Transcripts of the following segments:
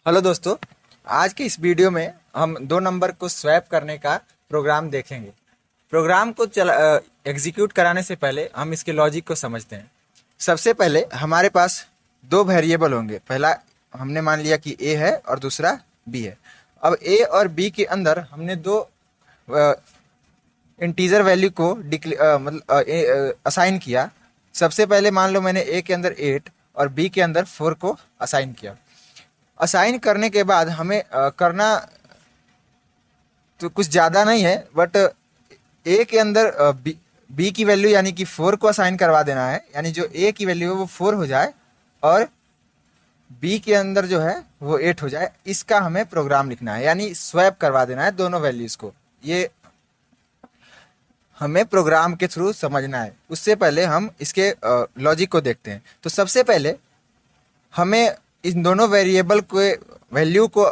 Hello दोस्तों। आज की इस वीडियो में हम दो नंबर को स्वैप करने का प्रोग्राम देखेंगे। प्रोग्राम को एग्जीक्यूट कराने से पहले हम इसके लॉजिक को समझते हैं। सबसे पहले हमारे पास दो वेरिएबल होंगे। पहला हमने मान लिया कि ए है और दूसरा बी है। अब ए और बी के अंदर हमने दो इंटीजर वैल्यू को असाइन किया। सबसे पहले मान लो मैंने ए के अंदर 8 और बी के अंदर 4 को असाइन किया। असाइन करने के बाद हमें करना तो कुछ ज़्यादा नहीं है, बट ए के अंदर बी की वैल्यू यानी कि 4 को असाइन करवा देना है। यानी जो ए की वैल्यू है वो 4 हो जाए और बी के अंदर जो है वो 8 हो जाए। इसका हमें प्रोग्राम लिखना है, यानी स्वैप करवा देना है दोनों वैल्यूज़ को। ये हमें प्रोग्राम के थ्रू समझना है। उससे पहले हम इसके लॉजिक को देखते हैं। तो सबसे पहले हमें इन दोनों वेरिएबल के वैल्यू को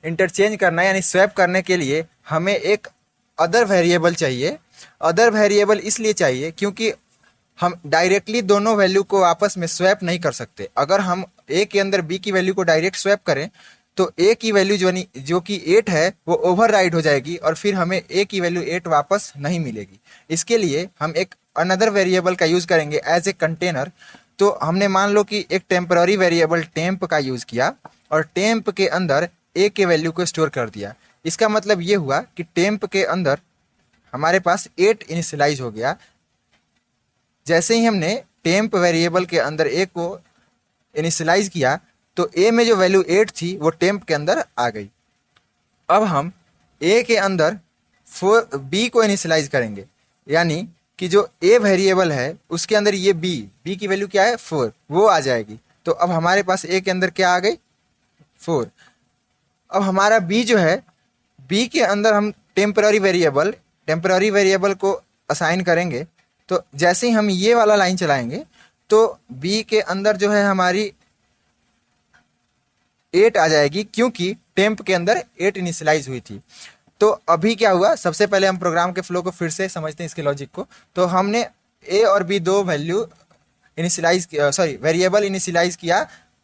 इंटरचेंज करना है, यानी स्वैप करने के लिए हमें एक अदर वेरिएबल चाहिए। अदर वेरिएबल इसलिए चाहिए क्योंकि हम डायरेक्टली दोनों वैल्यू को आपस में स्वैप नहीं कर सकते। अगर हम ए के अंदर बी की वैल्यू को डायरेक्ट स्वैप करें तो ए की वैल्यू जो कि 8 है वो ओवरराइड हो जाएगी और फिर हमें ए की वैल्यू 8 वापस नहीं मिलेगी। इसके लिए हम एक अनदर वेरिएबल का यूज़ करेंगे एज ए कंटेनर। तो हमने मान लो कि एक टेम्पररी वेरिएबल टेम्प का यूज़ किया और टेम्प के अंदर ए के वैल्यू को स्टोर कर दिया। इसका मतलब ये हुआ कि टेम्प के अंदर हमारे पास 8 इनिशियलाइज हो गया। जैसे ही हमने टेम्प वेरिएबल के अंदर ए को इनिशियलाइज किया तो ए में जो वैल्यू 8 थी वो टेम्प के अंदर आ गई। अब हम ए के अंदर बी को इनिशियलाइज करेंगे, यानी कि जो ए वेरिएबल है उसके अंदर ये बी की वैल्यू क्या है 4, वो आ जाएगी। तो अब हमारे पास ए के अंदर क्या आ गई 4। अब हमारा बी जो है, बी के अंदर हम टेम्पररी वेरिएबल को असाइन करेंगे। तो जैसे ही हम ये वाला लाइन चलाएंगे तो बी के अंदर जो है हमारी 8 आ जाएगी, क्योंकि टेम्प के अंदर 8 इनिशियलाइज हुई थी। तो अभी क्या हुआ, सबसे पहले हम प्रोग्राम के फ्लो को फिर से समझते हैं, इसके लॉजिक को। तो हमने ए और बी दो वैल्यू वेरिएबल इनिशियलाइज किया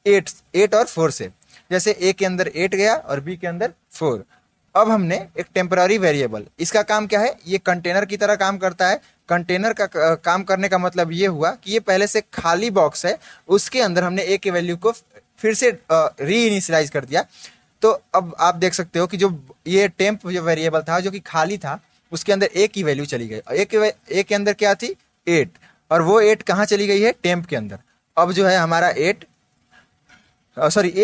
8 और 4 से। जैसे ए के अंदर 8 गया और बी के अंदर 4। अब हमने एक टेम्पररी वेरिएबल, इसका काम क्या है, ये कंटेनर की तरह काम करता है। कंटेनर का काम करने का मतलब ये हुआ कि ये पहले से खाली बॉक्स है, उसके अंदर हमने ए के वैल्यू को फिर से री इनिशियलाइज कर दिया। तो अब आप देख सकते हो कि जो ये टेम्प जो वेरिएबल था जो कि खाली था, उसके अंदर ए की वैल्यू चली गई। ए के अंदर क्या थी 8, और वो 8 कहाँ चली गई है टेम्प के अंदर। अब जो है हमारा ए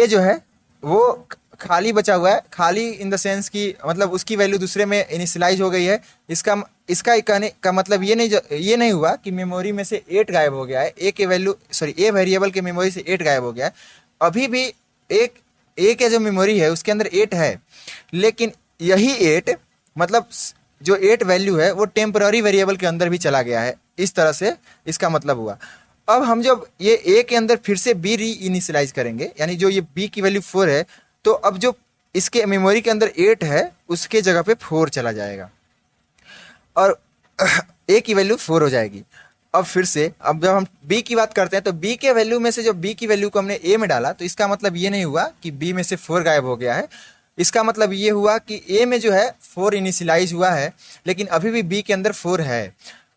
जो है वो खाली बचा हुआ है। खाली इन द सेंस की मतलब उसकी वैल्यू दूसरे में इनिशियलाइज हो गई है। इसका कहने का मतलब ये नहीं हुआ कि मेमोरी में से 8 गायब हो गया है। ए वेरिएबल के मेमोरी से 8 गायब हो गया है। अभी भी ए के जो मेमोरी है उसके अंदर 8 है, लेकिन यही 8 मतलब जो 8 वैल्यू है वो टेम्पररी वेरिएबल के अंदर भी चला गया है। इस तरह से इसका मतलब हुआ। अब हम जब ये ए के अंदर फिर से बी री इनिशियलाइज करेंगे, यानी जो ये बी की वैल्यू 4 है, तो अब जो इसके मेमोरी के अंदर 8 है उसके जगह पे 4 चला जाएगा और ए की वैल्यू 4 हो जाएगी। अब फिर से अब जब हम बी की बात करते हैं तो बी के वैल्यू में से जो बी की वैल्यू को हमने ए में डाला, तो इसका मतलब ये नहीं हुआ कि बी में से 4 गायब हो गया है। इसका मतलब ये हुआ कि ए में जो है 4 इनिशियलाइज हुआ है, लेकिन अभी भी बी के अंदर 4 है।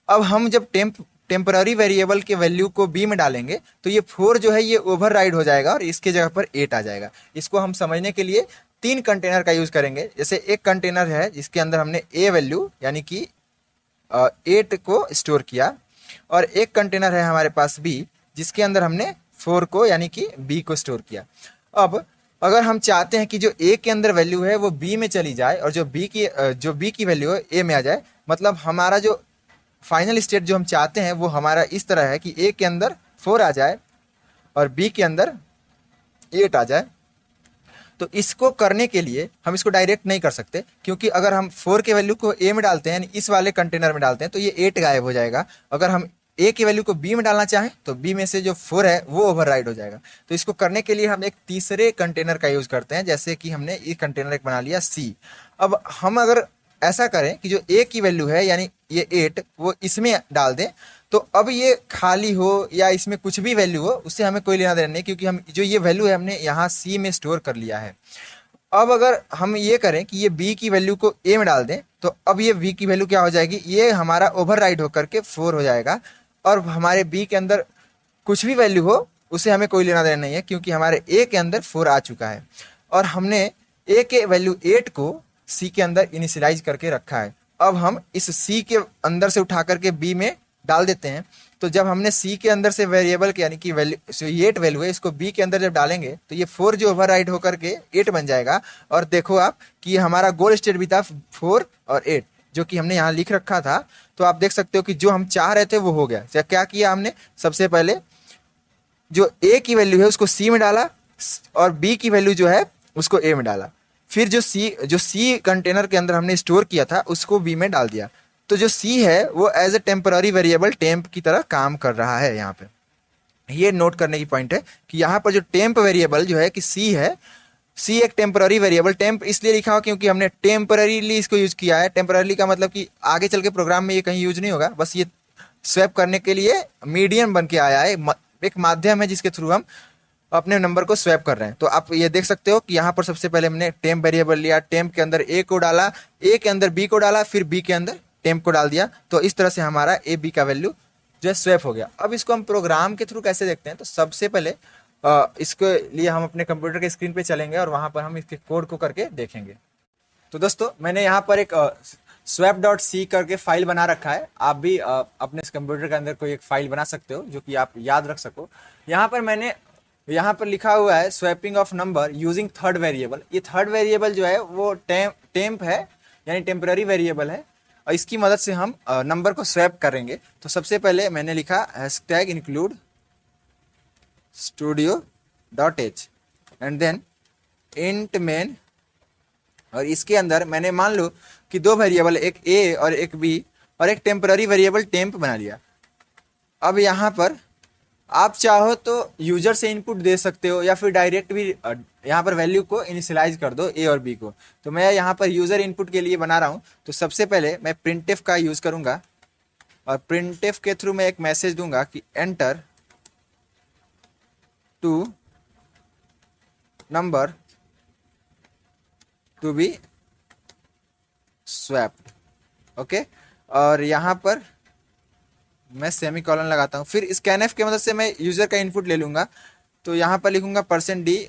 अब हम जब टेम्पररी वेरिएबल के वैल्यू को बी में डालेंगे तो ये 4 जो है ये ओवरराइड हो जाएगा और इसके जगह पर 8 आ जाएगा। इसको हम समझने के लिए 3 कंटेनर का यूज करेंगे। जैसे एक कंटेनर है जिसके अंदर हमने ए वैल्यू यानी कि 8 को स्टोर किया, और एक कंटेनर है हमारे पास बी जिसके अंदर हमने 4 को यानी कि बी को स्टोर किया। अब अगर हम चाहते हैं कि जो ए के अंदर वैल्यू है वो बी में चली जाए और जो बी की वैल्यू है ए में आ जाए, मतलब हमारा जो फाइनल स्टेट जो हम चाहते हैं वो हमारा इस तरह है कि ए के अंदर 4 आ जाए और बी के अंदर 8 आ जाए। तो इसको करने के लिए हम इसको डायरेक्ट नहीं कर सकते, क्योंकि अगर हम 4 के वैल्यू को ए में डालते हैं, इस वाले कंटेनर में डालते हैं, तो ये 8 गायब हो जाएगा। अगर हम ए की वैल्यू को बी में डालना चाहें तो बी में से जो 4 है वो ओवरराइड हो जाएगा। तो इसको करने के लिए हम एक तीसरे कंटेनर का यूज करते हैं। जैसे कि हमने ये कंटेनर एक बना लिया सी। अब हम अगर ऐसा करें कि जो ए की वैल्यू है यानी ये 8 वो इसमें डाल दें, तो अब ये खाली हो या इसमें कुछ भी वैल्यू हो, उससे हमें कोई लेना देना नहीं, क्योंकि हम जो ये वैल्यू है हमने यहाँ सी में स्टोर कर लिया है। अब अगर हम ये करें कि ये बी की वैल्यू को ए में डाल दें, तो अब ये बी की वैल्यू क्या हो जाएगी, ये हमारा ओवरराइड होकर के 4 हो जाएगा, और हमारे बी के अंदर कुछ भी वैल्यू हो उसे हमें कोई लेना देना नहीं है, क्योंकि हमारे ए के अंदर 4 आ चुका है, और हमने ए के वैल्यू 8 को सी के अंदर इनिशियलाइज करके रखा है। अब हम इस सी के अंदर से उठा करके बी में डाल देते हैं। तो जब हमने सी के अंदर से वेरिएबल के यानी कि वैल्यू 8 वैल्यू है, इसको बी के अंदर जब डालेंगे तो ये 4 जो ओवरराइड होकर के 8 बन जाएगा। और देखो आप कि हमारा गोल स्टेट भी था 4 और 8, जो कि हमने यहाँ लिख रखा था। तो आप देख सकते हो कि जो हम चाह रहे थे वो हो गया। क्या किया हमने, सबसे पहले जो ए की वैल्यू है उसको सी में डाला, और बी की वैल्यू जो है उसको ए में डाला। फिर जो सी कंटेनर के अंदर हमने स्टोर किया था उसको बी में डाल दिया। तो जो सी है वो as a temporary variable temp की तरह काम कर रहा है। यहाँ पे ये नोट करने की पॉइंट है कि यहाँ पर जो टेम्प वेरिएबल जो है कि सी है, सी एक टेम्पररी वेरिएबल, टेम्प इसलिए लिखा हो क्योंकि हमने टेम्पररीली इसको यूज किया है। टेम्पररी का मतलब कि आगे चल के प्रोग्राम में ये कहीं यूज नहीं होगा, बस ये स्वैप करने के लिए मीडियम बन के आया है, एक माध्यम है जिसके थ्रू हम अपने नंबर को स्वैप कर रहे हैं। तो आप ये देख सकते हो कि यहाँ पर सबसे पहले हमने टेम्प वेरिएबल लिया, टेम्प के अंदर ए को डाला, ए के अंदर बी को डाला, फिर बी के अंदर टेम्प को डाल दिया। तो इस तरह से हमारा ए बी का वैल्यू जो है स्वैप हो गया। अब इसको हम प्रोग्राम के थ्रू कैसे देखते हैं, तो सबसे पहले इसके लिए हम अपने कंप्यूटर के स्क्रीन पे चलेंगे और वहां पर हम इसके कोड को करके देखेंगे। तो दोस्तों मैंने यहाँ पर एक swap.c करके फाइल बना रखा है। आप भी अपने कंप्यूटर के अंदर कोई एक फाइल बना सकते हो जो कि आप याद रख सको। यहाँ पर लिखा हुआ है swapping of number using third variable. ये थर्ड वेरिएबल जो है वो टेम्प है, यानी टेम्पररी वेरिएबल है, और इसकी मदद से हम नंबर को स्वैप करेंगे। तो सबसे पहले मैंने लिखा hashtag include studio.h and then int main, और इसके अंदर मैंने मान लो कि 2 वेरिएबल, एक ए और एक बी, और एक टेम्पररी वेरिएबल टेम्प बना लिया। अब यहाँ पर आप चाहो तो यूजर से इनपुट दे सकते हो या फिर डायरेक्ट भी यहाँ पर वैल्यू को इनिशियलाइज कर दो ए और बी को। तो मैं यहाँ पर यूजर इनपुट के लिए बना रहा हूँ। तो सबसे पहले मैं प्रिंटफ का यूज करूंगा, और प्रिंटफ के थ्रू मैं एक मैसेज दूंगा कि enter two number to be swapped, okay. और यहाँ पर मैं सेमी कॉलन लगाता हूँ। फिर स्कैनएफ की मदद से मैं यूजर का इनपुट ले लूंगा। तो यहाँ पर लिखूंगा %d,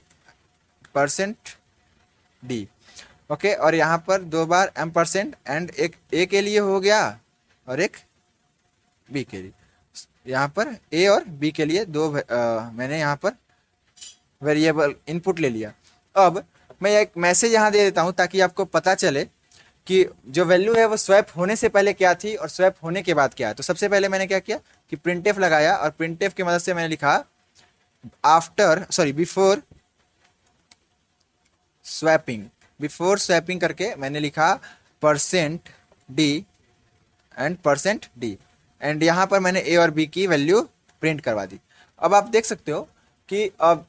ओके। और यहाँ पर 2 बार %, एंड एक ए के लिए हो गया और एक बी के लिए। यहाँ पर ए और बी के लिए मैंने यहाँ पर वेरिएबल इनपुट ले लिया। अब मैं एक मैसेज यहाँ दे देता हूँ ताकि आपको पता चले कि जो वैल्यू है वो स्वैप होने से पहले क्या थी और स्वैप होने के बाद क्या है। तो सबसे पहले मैंने क्या किया कि प्रिंटफ लगाया, और प्रिंटफ की मदद से मैंने लिखा बिफोर स्वैपिंग करके मैंने लिखा %d एंड %d, एंड यहाँ पर मैंने ए और बी की वैल्यू प्रिंट करवा दी। अब आप देख सकते हो कि अब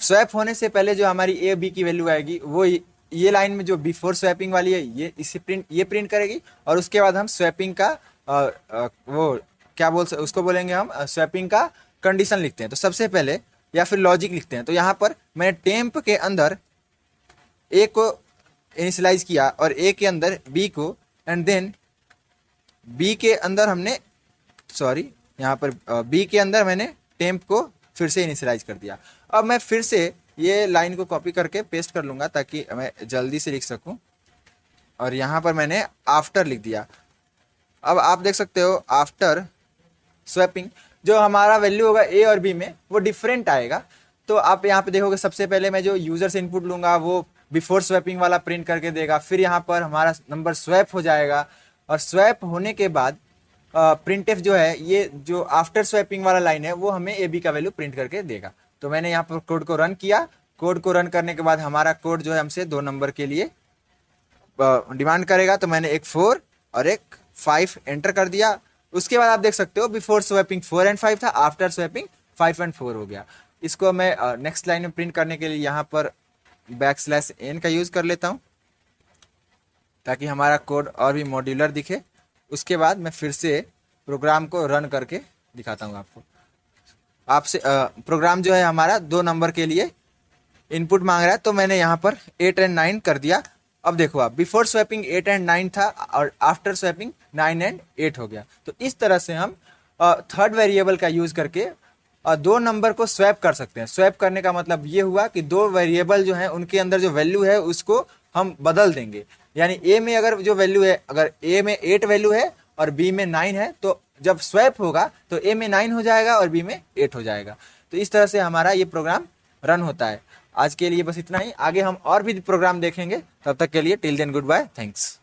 स्वैप होने से पहले जो हमारी ए बी की वैल्यू आएगी वो ये लाइन में जो बिफोर स्वैपिंग वाली है ये प्रिंट करेगी, और उसके बाद हम स्वैपिंग का उसको बोलेंगे हम स्वैपिंग का कंडीशन लिखते हैं। तो सबसे पहले या फिर लॉजिक लिखते हैं। तो यहाँ पर मैंने टेम्प के अंदर ए को इनिशियलाइज किया और ए के अंदर बी को, एंड देन बी के अंदर यहाँ पर बी के अंदर मैंने टेम्प को फिर से इनिशियलाइज कर दिया। अब मैं फिर से ये लाइन को कॉपी करके पेस्ट कर लूंगा ताकि मैं जल्दी से लिख सकूं, और यहाँ पर मैंने आफ्टर लिख दिया। अब आप देख सकते हो आफ्टर स्वैपिंग जो हमारा वैल्यू होगा ए और बी में वो डिफरेंट आएगा। तो आप यहाँ पे देखोगे सबसे पहले मैं जो यूजर से इनपुट लूंगा वो बिफोर स्वैपिंग वाला प्रिंट करके देगा, फिर यहाँ पर हमारा नंबर स्वैप हो जाएगा, और स्वैप होने के बाद प्रिंटफ जो है ये जो आफ्टर स्वैपिंग वाला लाइन है वो हमें ए बी का वैल्यू प्रिंट करके देगा। तो मैंने यहाँ पर कोड को रन किया। कोड को रन करने के बाद हमारा कोड जो है हमसे 2 नंबर के लिए डिमांड करेगा। तो मैंने एक 4 और एक 5 एंटर कर दिया। उसके बाद आप देख सकते हो बिफोर स्वैपिंग 4 एंड 5 था, आफ्टर स्वैपिंग 5 एंड 4 हो गया। इसको मैं नेक्स्ट लाइन में प्रिंट करने के लिए यहाँ पर \n का यूज कर लेता हूँ ताकि हमारा कोड और भी मॉड्यूलर दिखे। उसके बाद मैं फिर से प्रोग्राम को रन करके दिखाता हूँ आपको। आपसे प्रोग्राम जो है हमारा 2 नंबर के लिए इनपुट मांग रहा है, तो मैंने यहाँ पर 8 एंड 9 कर दिया। अब देखो आप, बिफोर स्वैपिंग 8 एंड 9 था और आफ्टर स्वैपिंग 9 एंड 8 हो गया। तो इस तरह से हम थर्ड वेरिएबल का यूज करके 2 नंबर को स्वैप कर सकते हैं। स्वैप करने का मतलब ये हुआ कि 2 वेरिएबल जो है उनके अंदर जो वैल्यू है उसको हम बदल देंगे। यानी ए में अगर जो वैल्यू है, अगर ए में 8 वैल्यू है और बी में 9 है, तो जब स्वैप होगा तो ए में 9 हो जाएगा और बी में 8 हो जाएगा। तो इस तरह से हमारा ये प्रोग्राम रन होता है। आज के लिए बस इतना ही, आगे हम और भी प्रोग्राम देखेंगे। तब तक के लिए till then goodbye, thanks.